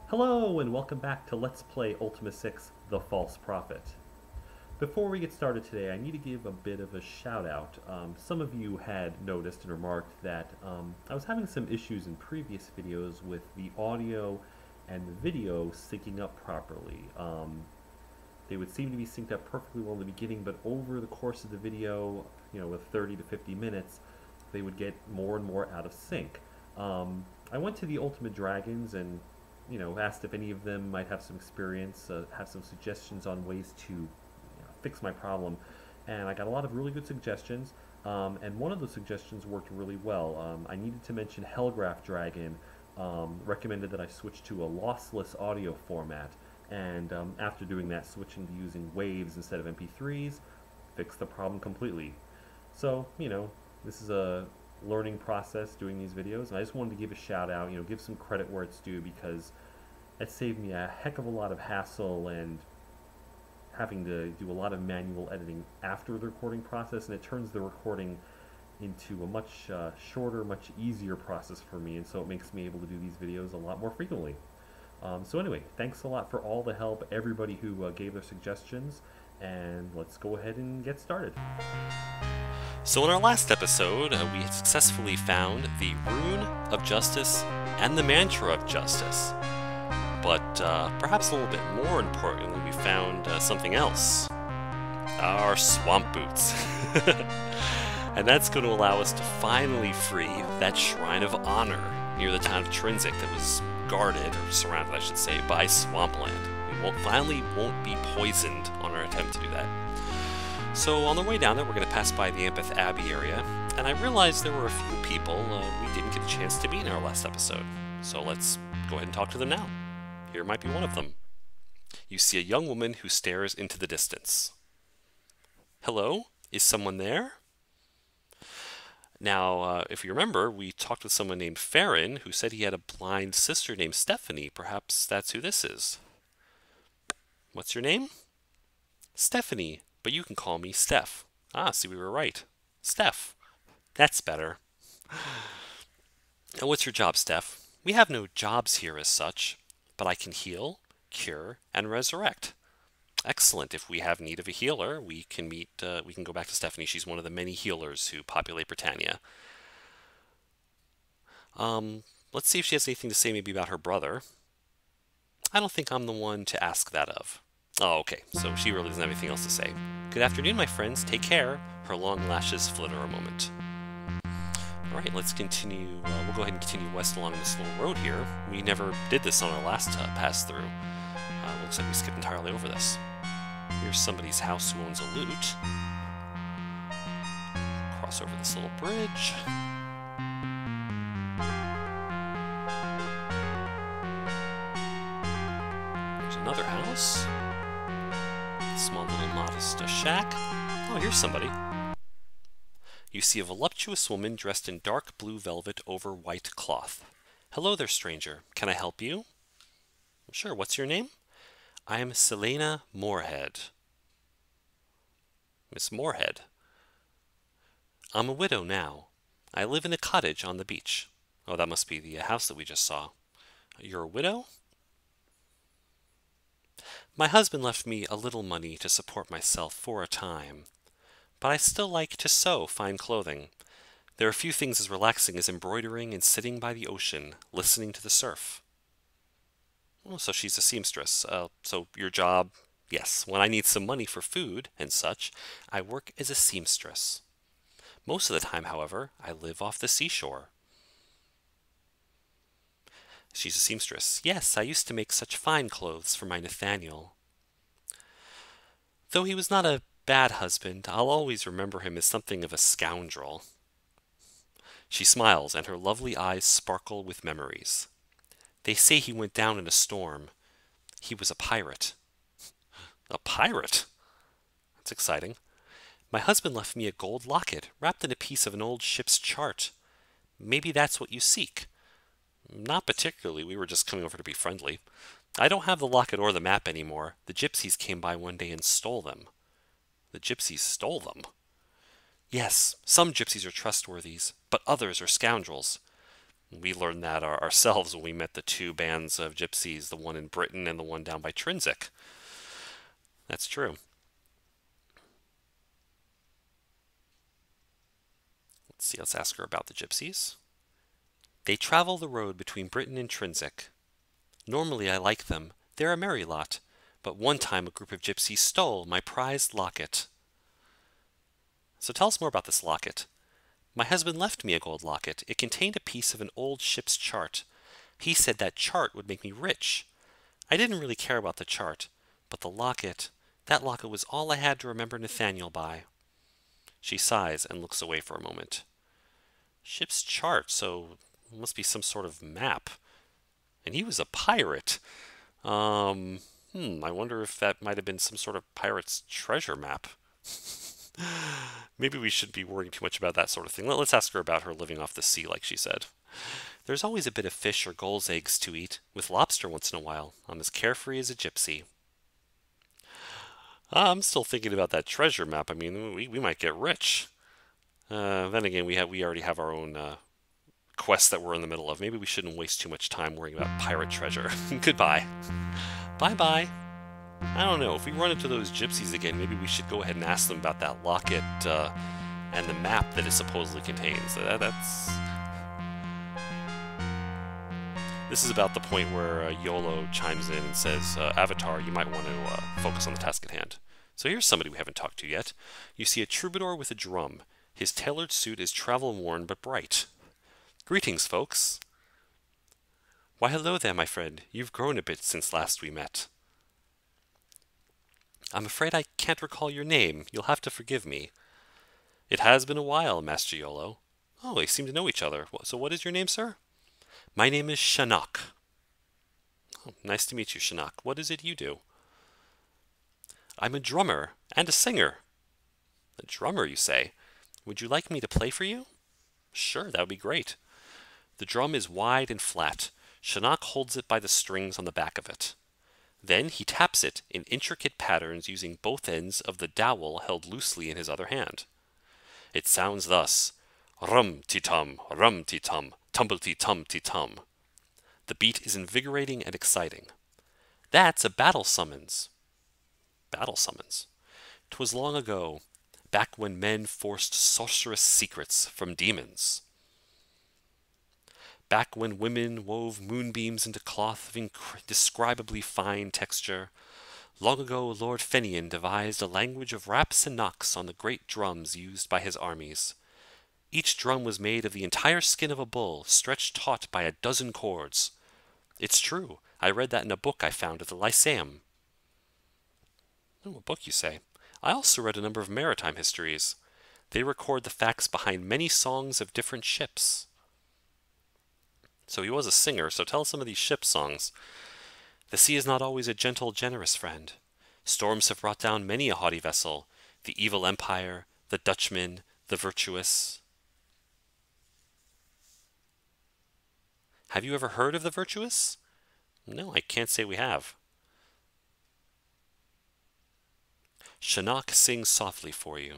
Hello and welcome back to Let's Play Ultima 6, The False Prophet. Before we get started today, I need to give a bit of a shout out. Some of you had noticed and remarked that I was having some issues in previous videos with the audio and the video syncing up properly. They would seem to be synced up perfectly well in the beginning, but over the course of the video, with 30 to 50 minutes, they would get more and more out of sync. I went to the Ultima Dragons and asked if any of them might have some experience, have some suggestions on ways to fix my problem, and I got a lot of really good suggestions, and one of those suggestions worked really well. I needed to mention Hellgraph Dragon recommended that I switch to a lossless audio format, and after doing that, switching to using waves instead of MP3s fixed the problem completely. So, this is a learning process doing these videos, and I just wanted to give a shout out, give some credit where it's due, because it saved me a heck of a lot of hassle and having to do a lot of manual editing after the recording process, and it turns the recording into a much shorter, much easier process for me, and so it makes me able to do these videos a lot more frequently. So anyway, thanks a lot for all the help, everybody who gave their suggestions, and let's go ahead and get started. So in our last episode, we had successfully found the Rune of Justice and the Mantra of Justice. But perhaps a little bit more importantly, we found something else. Our swamp boots. And that's going to allow us to finally free that Shrine of Honor near the town of Trinsic that was guarded, or surrounded I should say, by swampland. We finally won't be poisoned on our attempt to do that. So on the way down there, we're going to pass by the Ampeth Abbey area, and I realized there were a few people we didn't get a chance to meet in our last episode. So let's go ahead and talk to them now. Here might be one of them. You see a young woman who stares into the distance. Hello? Is someone there? Now, if you remember, we talked with someone named Farron who said he had a blind sister named Stephanie. Perhaps that's who this is. What's your name? Stephanie, but you can call me Steph. Ah, see, we were right. Steph. That's better. And what's your job, Steph? We have no jobs here as such, but I can heal, cure, and resurrect. Excellent. If we have need of a healer, we can go back to Stephanie. She's one of the many healers who populate Britannia. Let's see if she has anything to say maybe about her brother. I don't think I'm the one to ask that of. Oh, okay. So she really doesn't have anything else to say. Good afternoon, my friends. Take care. Her long lashes flitter a moment. Alright, let's continue. We'll go ahead and continue west along this little road here. We never did this on our last pass through. Looks like we skipped entirely over this. Here's somebody's house who owns a loot. Cross over this little bridge. There's another house. Small little modest shack. Oh, here's somebody. You see a voluptuous woman dressed in dark blue velvet over white cloth. Hello there, stranger. Can I help you? Sure, what's your name? I am Selena Moorhead. Miss Moorhead. I'm a widow now. I live in a cottage on the beach. Oh, that must be the house that we just saw. You're a widow? My husband left me a little money to support myself for a time, but I still like to sew fine clothing. There are few things as relaxing as embroidering and sitting by the ocean, listening to the surf. Oh, so she's a seamstress. So your job? Yes, when I need some money for food and such, I work as a seamstress. Most of the time, however, I live off the seashore. She's a seamstress. Yes, I used to make such fine clothes for my Nathaniel. Though he was not a bad husband, I'll always remember him as something of a scoundrel. She smiles, and her lovely eyes sparkle with memories. They say he went down in a storm. He was a pirate. A pirate? That's exciting. My husband left me a gold locket wrapped in a piece of an old ship's chart. Maybe that's what you seek. Not particularly. We were just coming over to be friendly. I don't have the locket or the map anymore. The gypsies came by one day and stole them. The gypsies stole them? Yes, some gypsies are trustworthy, but others are scoundrels. We learned that ourselves when we met the two bands of gypsies, the one in Britain and the one down by Trinsic. That's true. Let's see, let's ask her about the gypsies. They travel the road between Britain and Trinsic. Normally I like them. They're a merry lot. But one time a group of gypsies stole my prized locket. So tell us more about this locket. My husband left me a gold locket. It contained a piece of an old ship's chart. He said that chart would make me rich. I didn't really care about the chart, but that locket was all I had to remember Nathaniel by. She sighs and looks away for a moment. Ship's chart, so it must be some sort of map. And he was a pirate. I wonder if that might have been some sort of pirate's treasure map. Maybe we shouldn't be worrying too much about that sort of thing. Let's ask her about her living off the sea, like she said. There's always a bit of fish or gull's eggs to eat, with lobster once in a while. I'm as carefree as a gypsy. I'm still thinking about that treasure map. I mean, we might get rich. Then again, we already have our own quest that we're in the middle of. Maybe we shouldn't waste too much time worrying about pirate treasure. Goodbye. Bye-bye. I don't know, if we run into those gypsies again, maybe we should go ahead and ask them about that locket and the map that it supposedly contains. This is about the point where YOLO chimes in and says, Avatar, you might want to focus on the task at hand. So here's somebody we haven't talked to yet. You see a troubadour with a drum. His tailored suit is travel-worn but bright. Greetings, folks. Why, hello there, my friend. You've grown a bit since last we met. I'm afraid I can't recall your name. You'll have to forgive me. It has been a while, Master Yolo. Oh, we seem to know each other. So what is your name, sir? My name is Shinnok. Oh, nice to meet you, Shinnok. What is it you do? I'm a drummer and a singer. A drummer, you say? Would you like me to play for you? Sure, that would be great. The drum is wide and flat. Shinnok holds it by the strings on the back of it. Then he taps it in intricate patterns using both ends of the dowel held loosely in his other hand. It sounds thus: rum-ti-tum, tumble-ti-tum-ti-tum. The beat is invigorating and exciting. That's a battle summons. Battle summons. 'Twas long ago, back when men forced sorcerous secrets from demons. Back when women wove moonbeams into cloth of indescribably fine texture, long ago Lord Fenian devised a language of raps and knocks on the great drums used by his armies. Each drum was made of the entire skin of a bull, stretched taut by a dozen cords. It's true. I read that in a book I found at the Lyceum. Oh, a book, you say? I also read a number of maritime histories. They record the facts behind many songs of different ships. So he was a singer, so tell us some of these ship songs. The sea is not always a gentle, generous friend. Storms have brought down many a haughty vessel, the evil empire, the Dutchman, the virtuous. Have you ever heard of the virtuous? No, I can't say we have. Shinnok sings softly for you.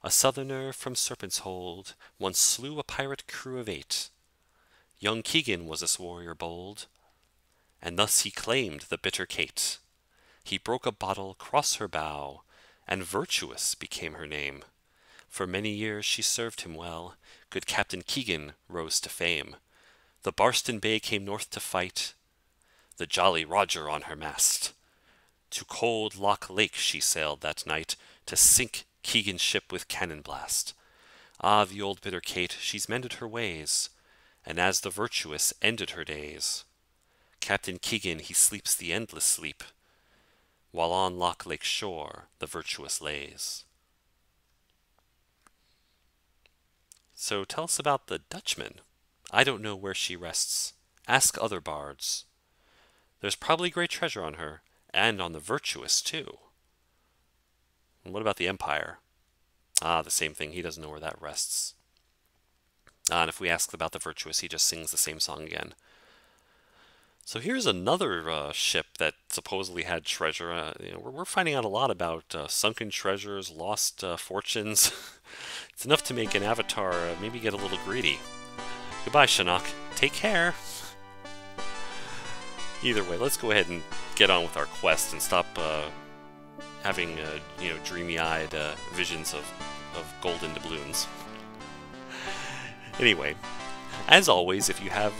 A southerner from Serpent's Hold once slew a pirate crew of 8. Young Keegan was this warrior bold, and thus he claimed the bitter Kate. He broke a bottle cross her bow, and Virtuous became her name. For many years she served him well, good Captain Keegan rose to fame. The Barston Bay came north to fight, the Jolly Roger on her mast. To cold Loch Lake she sailed that night, to sink Keegan's ship with cannon blast. Ah, the old bitter Kate, she's mended her ways, and as the Virtuous ended her days, Captain Keegan he sleeps the endless sleep, while on Loch Lake shore the Virtuous lays. So tell us about the Dutchman. I don't know where she rests. Ask other bards. There's probably great treasure on her, and on the Virtuous too. And what about the Empire? Ah, the same thing. He doesn't know where that rests. And if we ask about the Virtuous, he just sings the same song again. So here's another ship that supposedly had treasure. We're finding out a lot about sunken treasures, lost fortunes. It's enough to make an Avatar maybe get a little greedy. Goodbye, Shinnok. Take care. Either way, let's go ahead and get on with our quest and stop having dreamy-eyed visions of golden doubloons. Anyway, as always, if you have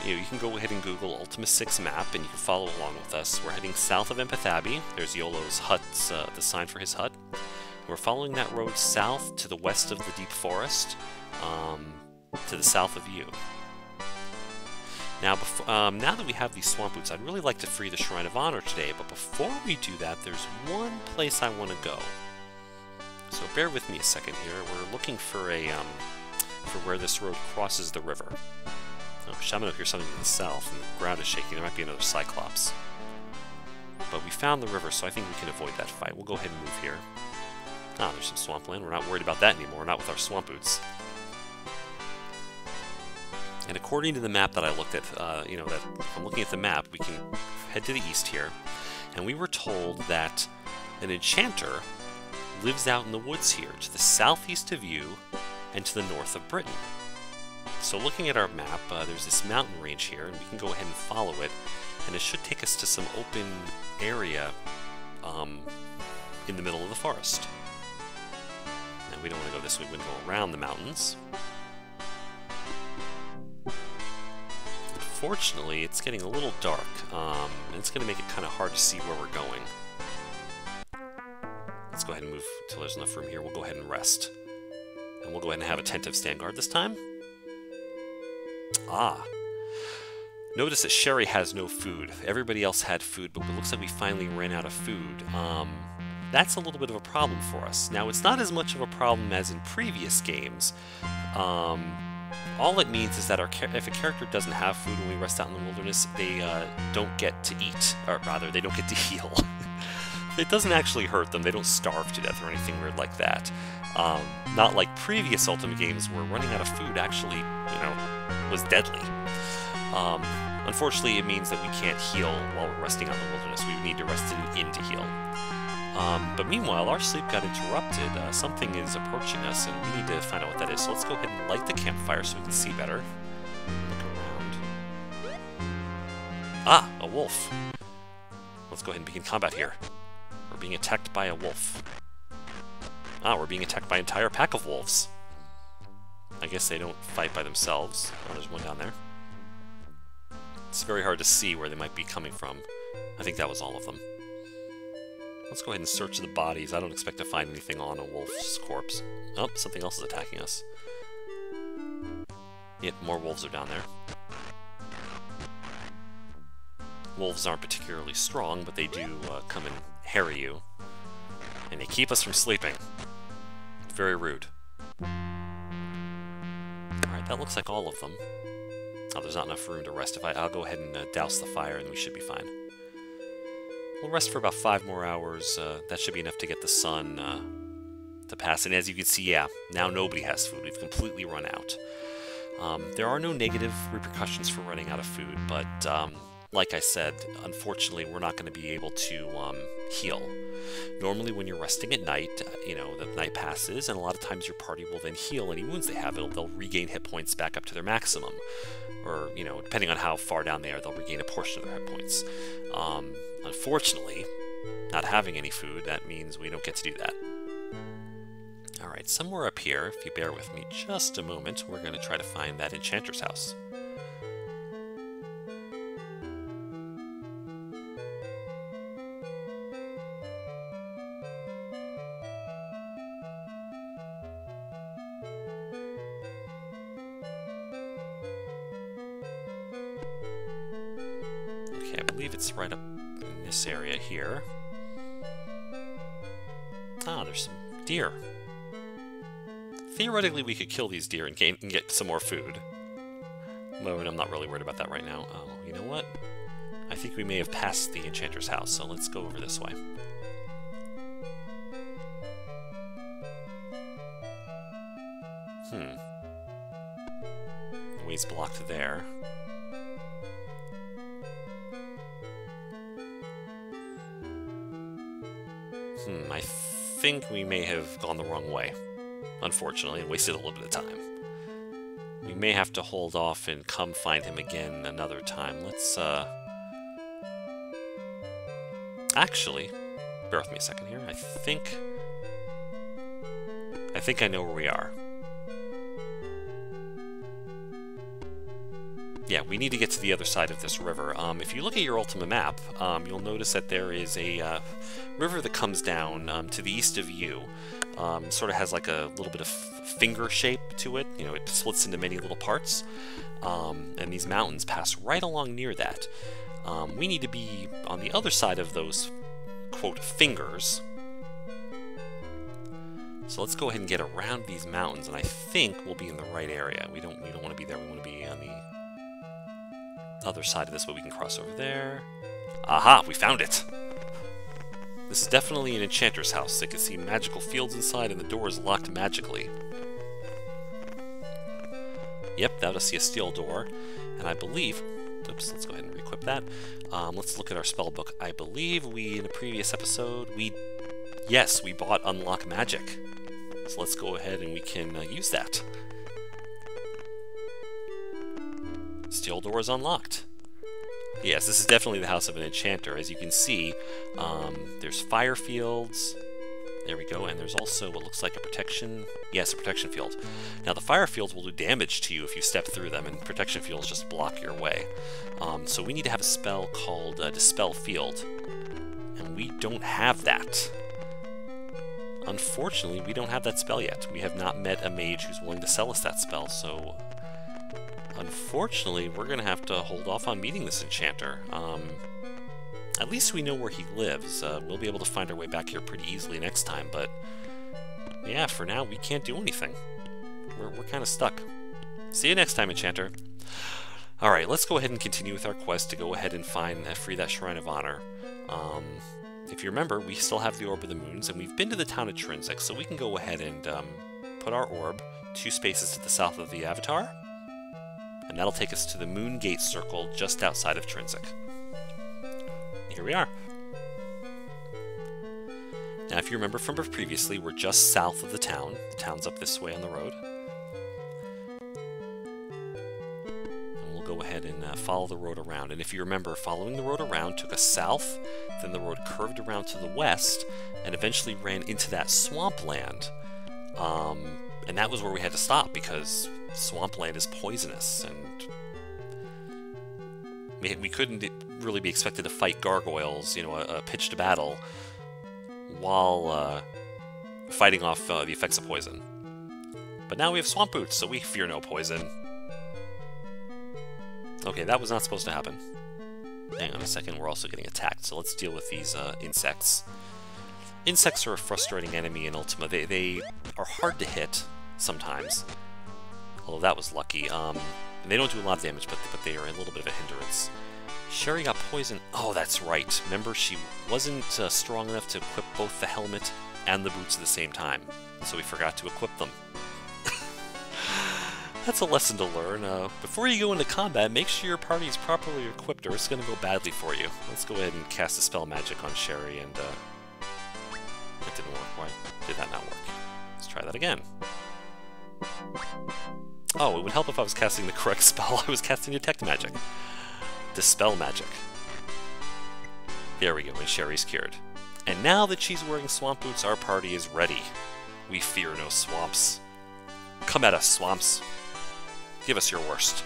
you can go ahead and Google Ultima 6 map and you can follow along with us. We're heading south of Empeth Abbey. There's Yolo's hut's the sign for his hut. We're following that road south to the west of the deep forest, to the south of you. Now, now that we have these swamp boots, I'd really like to free the Shrine of Honor today, but before we do that, there's one place I want to go. So bear with me a second here. We're looking for for where this road crosses the river. Oh, Shamano hears something to the south, and the ground is shaking. There might be another Cyclops. But we found the river, so I think we can avoid that fight. We'll go ahead and move here. Ah, there's some swampland. We're not worried about that anymore. We're not with our swamp boots. And according to the map that I looked at, that if I'm looking at the map, we can head to the east here. And we were told that an enchanter lives out in the woods here, to the southeast of you and to the north of Britain. So looking at our map, there's this mountain range here, and we can go ahead and follow it. And it should take us to some open area in the middle of the forest. Now, we don't want to go this way. We want to go around the mountains. Unfortunately, it's getting a little dark, and it's going to make it kind of hard to see where we're going. Let's go ahead and move until there's enough room here. We'll go ahead and rest. And we'll go ahead and have Attentive stand guard this time. Ah. Notice that Sherry has no food. Everybody else had food, but it looks like we finally ran out of food. That's a little bit of a problem for us. Now, it's not as much of a problem as in previous games. All it means is that if a character doesn't have food when we rest out in the wilderness, they don't get to eat, or rather, they don't get to heal. It doesn't actually hurt them. They don't starve to death or anything weird like that. Not like previous Ultima games where running out of food actually, was deadly. Unfortunately, it means that we can't heal while we're resting out in the wilderness. We need to rest in an inn to heal. But meanwhile, our sleep got interrupted. Something is approaching us, and we need to find out what that is. So let's go ahead and light the campfire so we can see better. Look around. Ah, a wolf. Let's go ahead and begin combat here. We're being attacked by a wolf. Ah, we're being attacked by an entire pack of wolves. I guess they don't fight by themselves. Oh, there's one down there. It's very hard to see where they might be coming from. I think that was all of them. Let's go ahead and search the bodies. I don't expect to find anything on a wolf's corpse. Oh, something else is attacking us. Yep, more wolves are down there. Wolves aren't particularly strong, but they do come and harry you. And they keep us from sleeping. Very rude. Alright, that looks like all of them. Oh, there's not enough room to rest. I'll go ahead and douse the fire, and we should be fine. We'll rest for about 5 more hours. That should be enough to get the sun to pass. And as you can see, yeah, now nobody has food. We've completely run out. There are no negative repercussions for running out of food, but like I said, unfortunately, we're not going to be able to heal. Normally, when you're resting at night, the night passes, and a lot of times your party will then heal any wounds they have. They'll regain hit points back up to their maximum. Or, depending on how far down they are, they'll regain a portion of their hit points. Unfortunately, not having any food, that means we don't get to do that. Alright, somewhere up here, if you bear with me just a moment, we're going to try to find that enchanter's house. Okay, I believe it's right up in this area here. Ah, there's some deer. Theoretically, we could kill these deer and get some more food. But I'm not really worried about that right now. Oh, you know what? I think we may have passed the enchanter's house, so let's go over this way. The way's blocked there. I think we may have gone the wrong way, unfortunately, and wasted a little bit of time. We may have to hold off and come find him again another time. Let's, actually, bear with me a second here. I think I know where we are. Yeah, we need to get to the other side of this river. If you look at your Ultima map, you'll notice that there is a river that comes down to the east of you. Sort of has like a little bit of finger shape to it. You know, it splits into many little parts. And these mountains pass right along near that. We need to be on the other side of those, quote, fingers. So let's go ahead and get around these mountains, and I think we'll be in the right area. We don't want to be there. We want to be on the other side of this, but we can cross over there. Aha! We found it! This is definitely an enchanter's house. They can see magical fields inside, and the door is locked magically. Yep, that'll see a steel door, and I believe... Oops, let's go ahead and re-equip that. Let's look at our spell book. I believe in a previous episode, yes, we bought Unlock Magic. So let's go ahead and we can use that. Steel door is unlocked. Yes, this is definitely the house of an enchanter. As you can see, there's fire fields. There we go, and there's also what looks like a protection... Yes, a protection field. Now, the fire fields will do damage to you if you step through them, and protection fields just block your way. So we need to have a spell called Dispel Field, and we don't have that. Unfortunately, we don't have that spell yet. We have not met a mage who's willing to sell us that spell, so... Unfortunately, we're going to have to hold off on meeting this enchanter. At least we know where he lives. We'll be able to find our way back here pretty easily next time, but... Yeah, for now, we can't do anything. We're kind of stuck. See you next time, enchanter. Alright, let's go ahead and continue with our quest to go ahead and free that Shrine of Honor. If you remember, we still have the Orb of the Moons, and we've been to the town of Trinsic, so we can go ahead and put our orb 2 spaces to the south of the Avatar, and that'll take us to the Moon Gate Circle just outside of Trinsic. Here we are. Now, if you remember from previously, we're just south of the town. The town's up this way on the road. And we'll go ahead and follow the road around. And if you remember, following the road around took us south, then the road curved around to the west, and eventually ran into that swampland. And that was where we had to stop, because swampland is poisonous, and we couldn't really be expected to fight gargoyles, you know, a pitched battle, while fighting off the effects of poison. But now we have swamp boots, so we fear no poison. Okay, that was not supposed to happen. Hang on a second, we're also getting attacked, so let's deal with these insects. Insects are a frustrating enemy in Ultima. They are hard to hit sometimes, although that was lucky. They don't do a lot of damage, but they are a little bit of a hindrance. Sherry got poisoned. Oh, that's right. Remember, she wasn't strong enough to equip both the helmet and the boots at the same time, so we forgot to equip them. That's a lesson to learn. Before you go into combat, make sure your party is properly equipped, or it's going to go badly for you. Let's go ahead and cast a spell magic on Sherry, and that didn't work. Why did that not work? Let's try that again. Oh, it would help if I was casting the correct spell. I was casting Detect Magic. Dispel Magic. There we go, and Sherry's cured. And now that she's wearing swamp boots, our party is ready. We fear no swamps. Come at us, swamps. Give us your worst.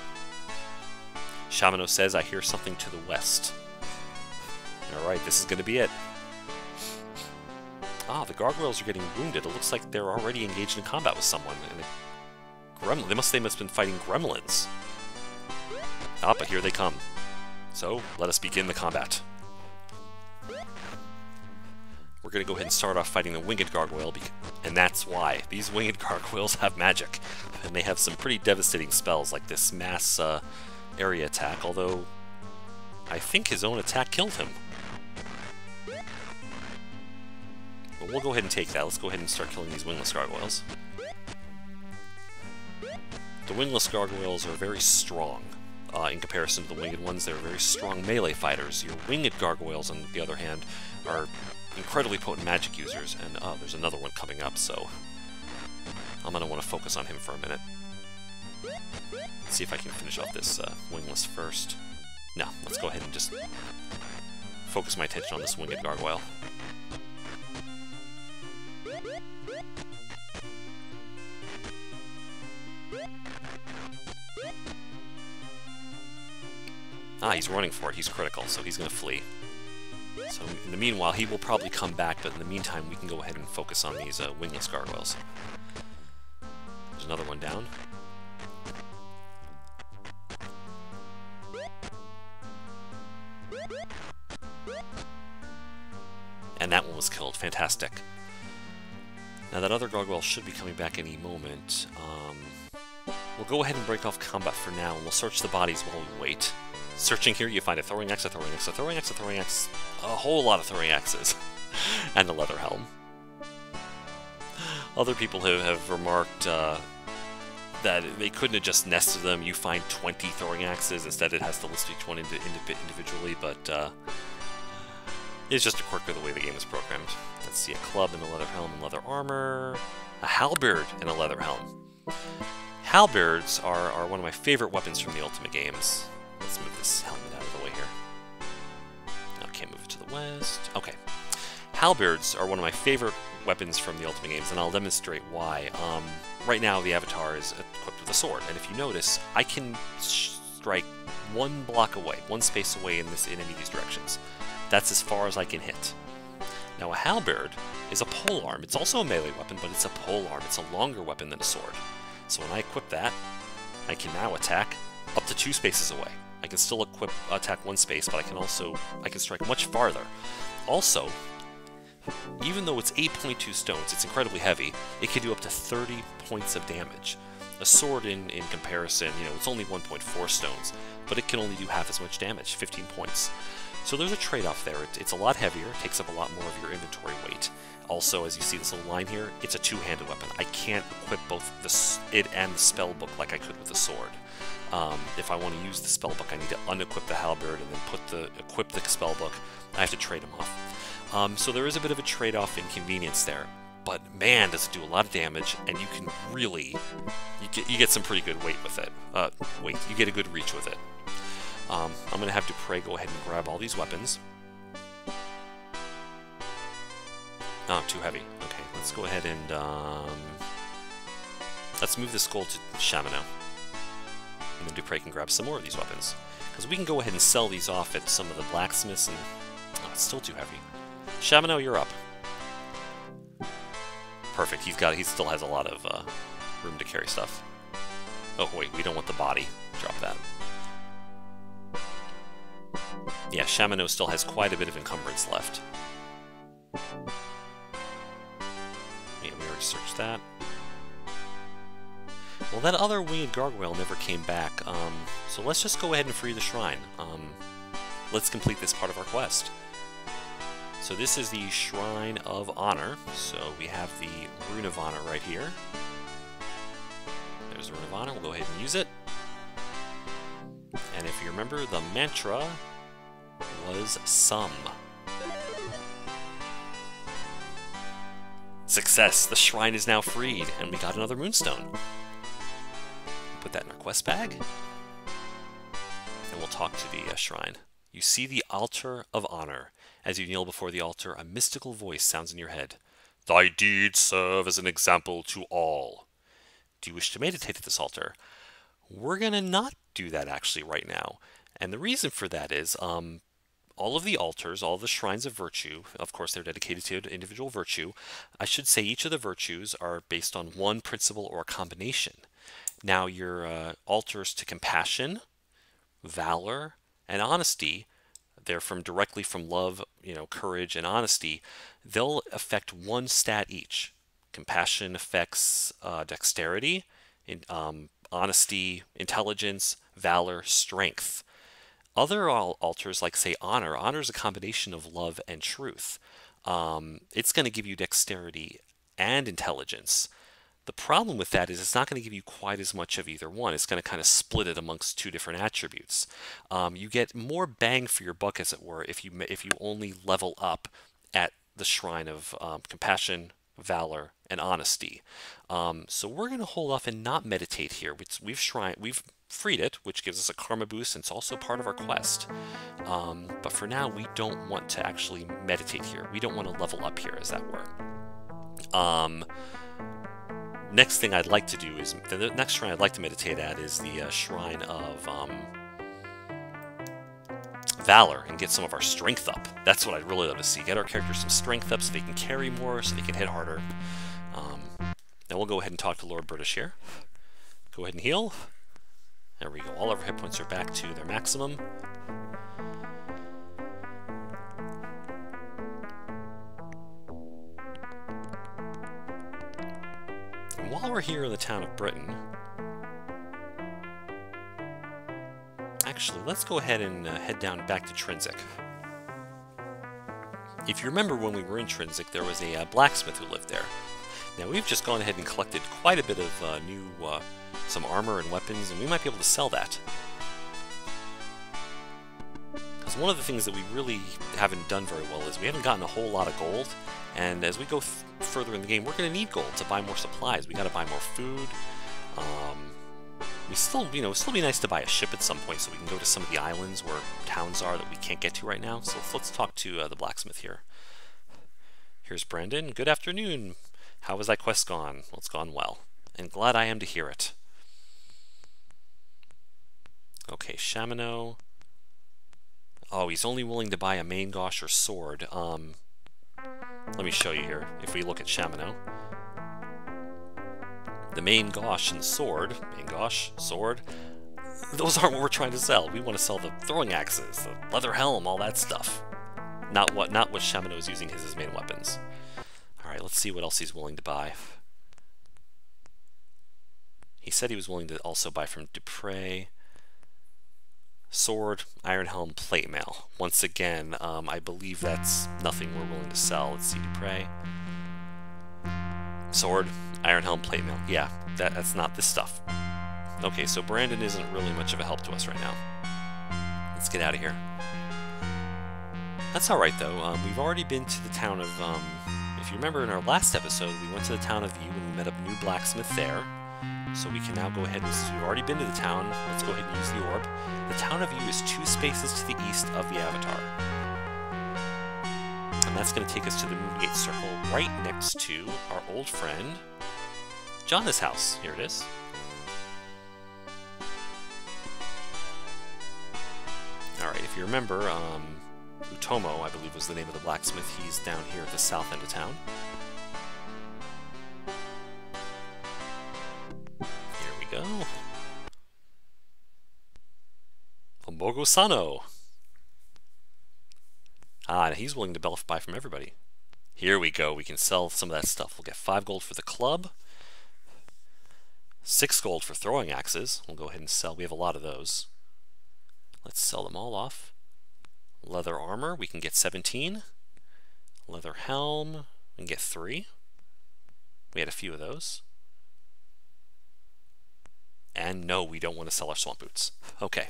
Shamano says, I hear something to the west. Alright, this is going to be it. Ah, the gargoyles are getting wounded. It looks like they're already engaged in combat with someone. And they must have been fighting gremlins. Ah, but here they come. So, let us begin the combat. We're going to go ahead and start off fighting the winged gargoyle, and that's why. These winged gargoyles have magic, and they have some pretty devastating spells, like this mass area attack, although I think his own attack killed him. But we'll go ahead and take that. Let's go ahead and start killing these wingless gargoyles. The wingless gargoyles are very strong. In comparison to the winged ones, they're very strong melee fighters. Your winged gargoyles, on the other hand, are incredibly potent magic users, and there's another one coming up, so I'm going to want to focus on him for a minute. Let's see if I can finish off this wingless first. No, let's go ahead and just focus my attention on this winged gargoyle. Ah, he's running for it. He's critical, so he's going to flee. So in the meanwhile, he will probably come back, but in the meantime, we can go ahead and focus on these wingless gargoyles. There's another one down. And that one was killed. Fantastic. Now that other gargoyle should be coming back any moment. We'll go ahead and break off combat for now, and we'll search the bodies while we wait. Searching here, you find a throwing axe, a throwing axe, a throwing axe, a throwing axe, a whole lot of throwing axes, and a leather helm. Other people have remarked that they couldn't have just nested them. You find 20 throwing axes. Instead, it has to list each one individually, but it's just a quirk of the way the game is programmed. Let's see, a club and a leather helm and leather armor, a halberd and a leather helm. Halberds are one of my favorite weapons from the Ultima games. Let's move this helmet out of the way here. Okay, move it to the west. Okay. Halberds are one of my favorite weapons from the Ultima games, and I'll demonstrate why. Right now, the avatar is equipped with a sword, and if you notice, I can strike one block away, one space away in any of these directions. That's as far as I can hit. Now, a halberd is a polearm. It's also a melee weapon, but it's a polearm. It's a longer weapon than a sword. So when I equip that, I can now attack up to 2 spaces away. I can still attack 1 space, but I can strike much farther. Also, even though it's 8.2 stones, it's incredibly heavy, it can do up to 30 points of damage. A sword, in comparison, it's only 1.4 stones, but it can only do half as much damage, 15 points. So there's a trade-off there. It's a lot heavier, it takes up a lot more of your inventory weight. Also, as you see this little line here, it's a two-handed weapon. I can't equip both it and the spell book like I could with the sword. If I want to use the spell book, I need to unequip the halberd and then equip the spell book. I have to trade them off. So there is a bit of a trade-off inconvenience there. But man, does it do a lot of damage, and you can really, you get some pretty good weight with it. You get a good reach with it. I'm going to have Dupre go ahead and grab all these weapons. Oh, too heavy. Okay, let's go ahead and, let's move the skull to Shamano. And then Dupre can grab some more of these weapons. Because we can go ahead and sell these off at some of the blacksmiths, and oh, it's still too heavy. Shamano, you're up. Perfect, he still has a lot of room to carry stuff. Oh wait, we don't want the body. Drop that. Yeah, Shamano still has quite a bit of encumbrance left. Yeah, we already searched that. Well, that other winged gargoyle never came back, so let's just go ahead and free the shrine. Let's complete this part of our quest. So this is the Shrine of Honor, so we have the Rune of Honor right here. There's the Rune of Honor, we'll go ahead and use it. And if you remember, the mantra was Sum. Success! The shrine is now freed, and we got another moonstone. Put that in our quest bag, and we'll talk to the shrine. You see the altar of honor. As you kneel before the altar, a mystical voice sounds in your head. Thy deeds serve as an example to all. Do you wish to meditate at this altar? We're gonna not do that actually right now. And the reason for that is, all of the altars, all of the shrines of virtue, of course they're dedicated to individual virtue. I should say each of the virtues are based on one principle or a combination. Now your altars to compassion, valor, and honesty, they're directly from love, courage and honesty. They'll affect one stat each. Compassion affects dexterity, honesty, intelligence, valor, strength. Other altars, like say honor is a combination of love and truth. It's going to give you dexterity and intelligence. The problem with that is it's not going to give you quite as much of either one. It's going to kind of split it amongst two different attributes. You get more bang for your buck, as it were, if you only level up at the shrine of compassion, valor, and honesty. So we're going to hold off and not meditate here. We've freed it, which gives us a karma boost, and it's also part of our quest. But for now, we don't want to actually meditate here. We don't want to level up here, as that were. Next thing I'd like to do is, the next shrine I'd like to meditate at is the Shrine of Valor, and get some of our strength up. That's what I'd really love to see. Get our characters some strength up so they can carry more, so they can hit harder. Now we'll go ahead and talk to Lord British here. Go ahead and heal. There we go. All of our hit points are back to their maximum. And while we're here in the town of Britain, actually, let's go ahead and head down back to Trinsic. If you remember when we were in Trinsic, there was a blacksmith who lived there. Now we've just gone ahead and collected quite a bit of some armor and weapons, and we might be able to sell that. Because one of the things that we really haven't done very well is we haven't gotten a whole lot of gold, and as we go further in the game, we're going to need gold to buy more supplies. We got to buy more food. We still, it'll be nice to buy a ship at some point so we can go to some of the islands where towns are that we can't get to right now. So let's talk to the blacksmith here. Here's Brandon. Good afternoon. How has thy quest gone? Well, it's gone well, and glad I am to hear it. Okay, Shamino. Oh, he's only willing to buy a main gosh or sword. Let me show you here. If we look at Shamino, the main gosh and the sword, main gosh, sword, those aren't what we're trying to sell. We want to sell the throwing axes, the leather helm, all that stuff. Not what Shamino is using as his main weapons. Alright, let's see what else he's willing to buy. He said he was willing to also buy from Dupre. Sword, iron helm, plate mail. Once again, I believe that's nothing we're willing to sell. Let's see, Dupre. Sword, iron helm, plate mail. Yeah, that's not this stuff. Okay, so Brandon isn't really much of a help to us right now. Let's get out of here. That's alright though. We've already been to the town of, if you remember in our last episode, we went to the town of View and we met a new blacksmith there. So we can now go ahead and, since we've already been to the town, let's go ahead and use the orb. The town of View is 2 spaces to the east of the Avatar. And that's going to take us to the Moongate Circle right next to our old friend, Jonna's house. Here it is. Alright, if you remember, Utomo, I believe was the name of the blacksmith. He's down here at the south end of town. Here we go. Ombogo Sano. Ah, and he's willing to buy from everybody. Here we go. We can sell some of that stuff. We'll get 5 gold for the club. 6 gold for throwing axes. We'll go ahead and sell. We have a lot of those. Let's sell them all off. Leather armor, we can get 17. Leather helm, we can get 3. We had a few of those. And no, we don't want to sell our swamp boots. Okay.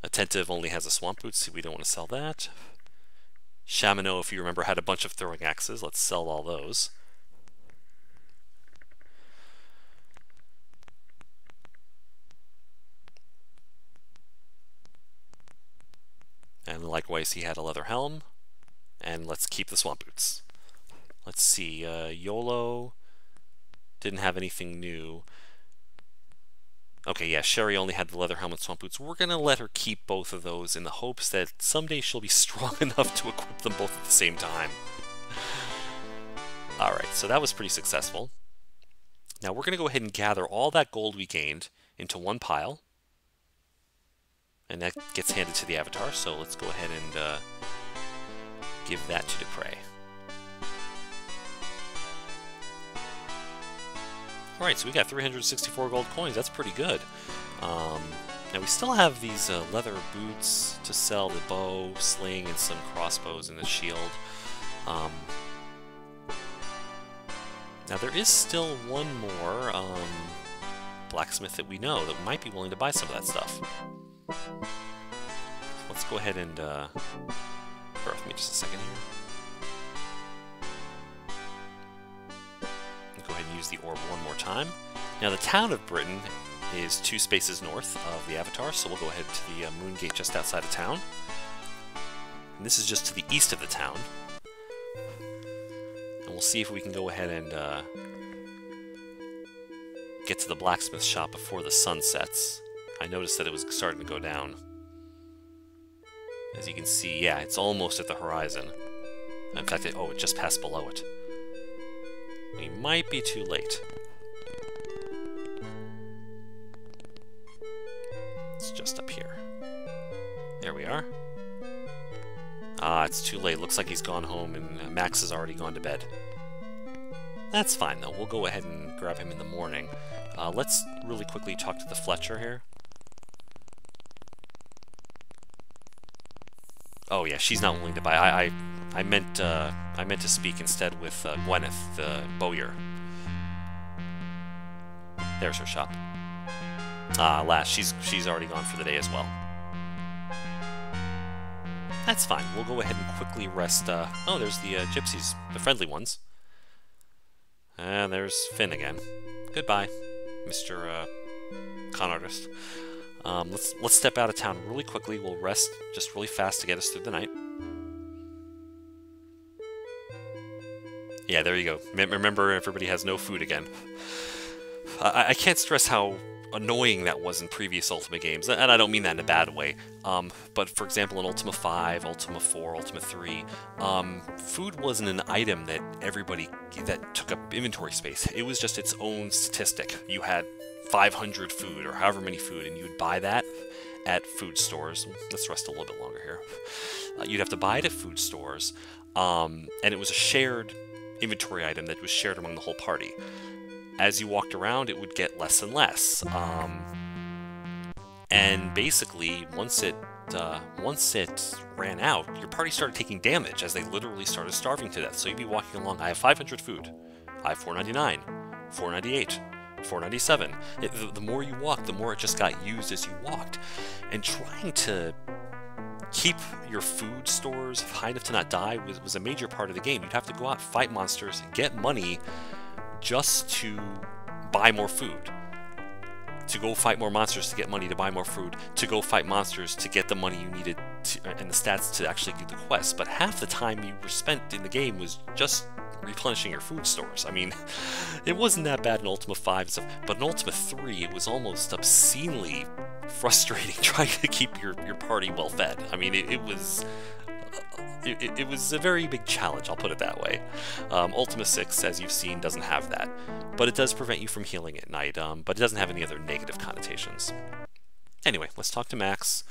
Attentive only has a swamp boot, so we don't want to sell that. Shamino, if you remember, had a bunch of throwing axes. Let's sell all those. And likewise, he had a leather helm. And let's keep the swamp boots. Let's see, YOLO didn't have anything new. Okay, yeah, Sherry only had the leather helmet swamp boots. We're going to let her keep both of those in the hopes that someday she'll be strong enough to equip them both at the same time. Alright, so that was pretty successful. Now we're going to go ahead and gather all that gold we gained into one pile. And that gets handed to the Avatar, so let's go ahead and give that to Dupre. Alright, so we got 364 gold coins. That's pretty good. Now we still have these leather boots to sell, the bow, sling, and some crossbows and the shield. Now there is still one more blacksmith that we know that might be willing to buy some of that stuff. Let's go ahead and bear with me just a second here. Go ahead and use the orb one more time. Now the town of Britain is 2 spaces north of the Avatar, so we'll go ahead to the moon gate just outside of town. And this is just to the east of the town. And we'll see if we can go ahead and get to the blacksmith shop before the sun sets. I noticed that it was starting to go down. As you can see, yeah, it's almost at the horizon. In fact, it just passed below it. We might be too late. It's just up here. There we are. Ah, it's too late. Looks like he's gone home and Max has already gone to bed. That's fine, though. We'll go ahead and grab him in the morning. Let's really quickly talk to the Fletcher here. Oh yeah, she's not willing to buy. I meant to speak instead with Gwyneth, the bowyer. There's her shop. Alas, she's already gone for the day as well. That's fine. We'll go ahead and quickly rest. Oh, there's the gypsies, the friendly ones. And there's Finn again. Goodbye, Mr. Con Artist. Let's step out of town really quickly. We'll rest just really fast to get us through the night. Yeah, there you go. Remember, everybody has no food again. I can't stress how annoying that was in previous Ultima games, and I don't mean that in a bad way. But for example, in Ultima 5, Ultima 4, Ultima 3, food wasn't an item that took up inventory space. It was just its own statistic. You had 500 food, or however many food, and you would buy that at food stores. Let's rest a little bit longer here. You'd have to buy it at food stores, and it was a shared inventory item that was shared among the whole party. As you walked around, it would get less and less. And basically, once it ran out, your party started taking damage as they literally started starving to death. So you'd be walking along, I have 500 food, I have 499, 498, 497. The more you walked, the more it just got used as you walked. And trying to keep your food stores high enough to not die was a major part of the game. You'd have to go out, fight monsters, get money just to buy more food. To go fight more monsters to get money to buy more food. To go fight monsters to get the money you needed and the stats to actually do the quest. But half the time you were spent in the game was just replenishing your food stores. I mean, it wasn't that bad in Ultima 5 and stuff, but in Ultima 3 it was almost obscenely frustrating trying to keep your party well fed. I mean, it was a very big challenge, I'll put it that way. Ultima 6, as you've seen, doesn't have that, but it does prevent you from healing at night, but it doesn't have any other negative connotations. Anyway, let's talk to Max.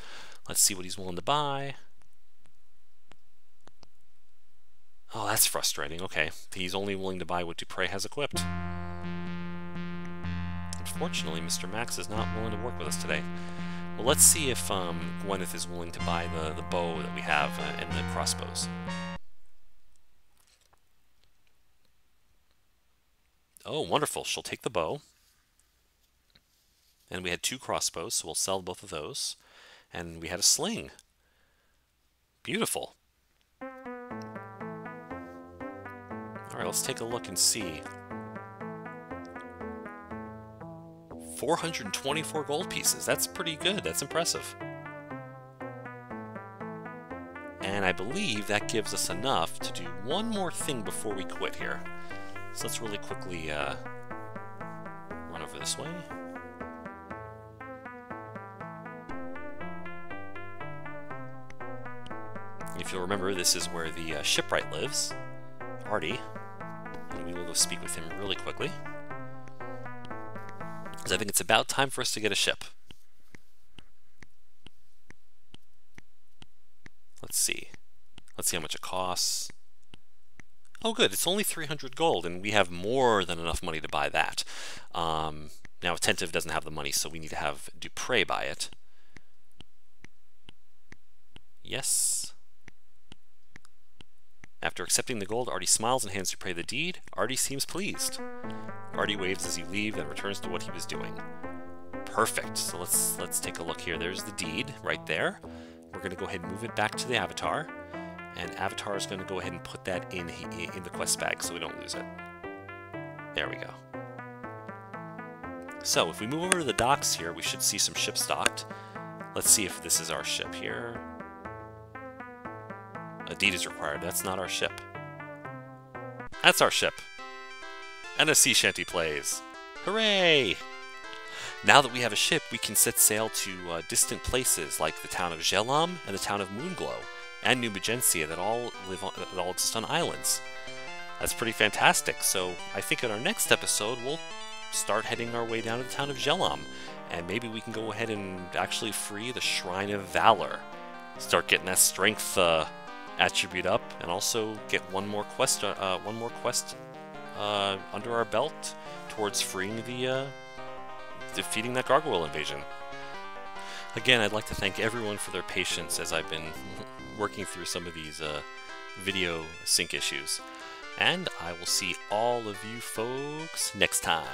Let's see what he's willing to buy. Oh, that's frustrating. Okay, he's only willing to buy what Dupre has equipped. Unfortunately, Mr. Max is not willing to work with us today. Well, let's see if Gwyneth is willing to buy the bow that we have and the crossbows. Oh, wonderful. She'll take the bow. And we had 2 crossbows, so we'll sell both of those. And we had a sling. Beautiful. Alright, let's take a look and see. 424 gold pieces. That's pretty good. That's impressive. And I believe that gives us enough to do one more thing before we quit here. So let's really quickly run over this way. If you'll remember, this is where the shipwright lives, Artie. And we will go speak with him really quickly. Because I think it's about time for us to get a ship. Let's see. Let's see how much it costs. Oh good, it's only 300 gold, and we have more than enough money to buy that. Now Attentive doesn't have the money, so we need to have Dupre buy it. Yes. After accepting the gold, Artie smiles and hands Dupre the deed. Artie seems pleased. Artie waves as you leave, then returns to what he was doing. Perfect. So let's take a look here. There's the deed right there. We're going to go ahead and move it back to the Avatar. And Avatar is going to go ahead and put that in the quest bag so we don't lose it. There we go. So if we move over to the docks here, we should see some ships docked. Let's see if this is our ship here. A deed is required. That's not our ship. That's our ship. And a sea shanty plays. Hooray! Now that we have a ship, we can set sail to distant places like the town of Gelam and the town of Moonglow and New Magencia that all exist on islands. That's pretty fantastic. So I think in our next episode we'll start heading our way down to the town of Gelam, and maybe we can go ahead and actually free the Shrine of Valor. Start getting that strength attribute up, and also get one more quest under our belt towards freeing the defeating that gargoyle invasion. Again, I'd like to thank everyone for their patience as I've been working through some of these video sync issues. And I will see all of you folks next time.